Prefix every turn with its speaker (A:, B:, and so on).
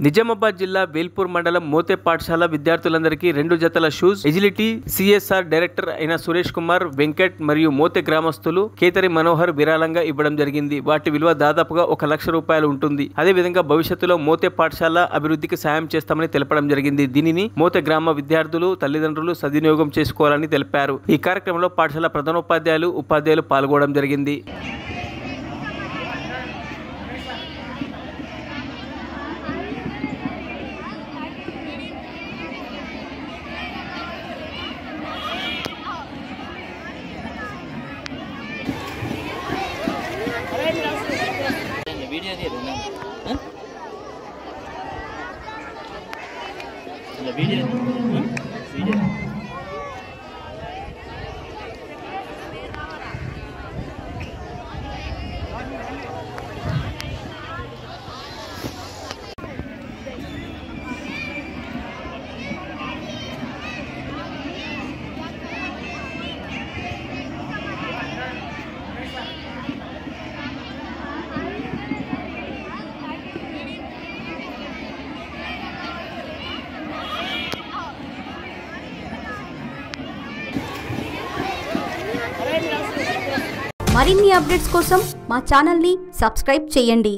A: నిజామాబాద్ జిల్లా వేల్పూర్ మండలం మోతే పాఠశాల విద్యార్థులందరికీ 2 జతల షూస్ ఎజిలిటీ సిఎస్ఆర్ డైరెక్టర్ అయిన సురేష్ కుమార్, వెంకట్ మరియు మోతే గ్రామస్తులు కేతరి మనోహర్ విరాళంగా ఇవ్వడం జరిగింది. వాటి విలువ దాదాపుగా 1 లక్ష రూపాయలు ఉంటుంది. అదేవిధంగా భవిష్యత్తులో మోతే పాఠశాల అభివృద్ధికి సాయం చేస్తామని తెలపడం జరిగింది. దీనిని మోతే గ్రామ విద్యార్థులు, తల్లిదండ్రులు సద్వినియోగం చేసుకోవాలని తెలిపారు. ఈ కార్యక్రమంలో పాఠశాల ప్రధానోపాధ్యాయులు, ఉపాధ్యాయులు పాల్గొనడం జరిగింది.
B: మరిన్ని అప్డేట్స్ కోసం మా ఛానల్ని సబ్స్క్రైబ్ చేయండి.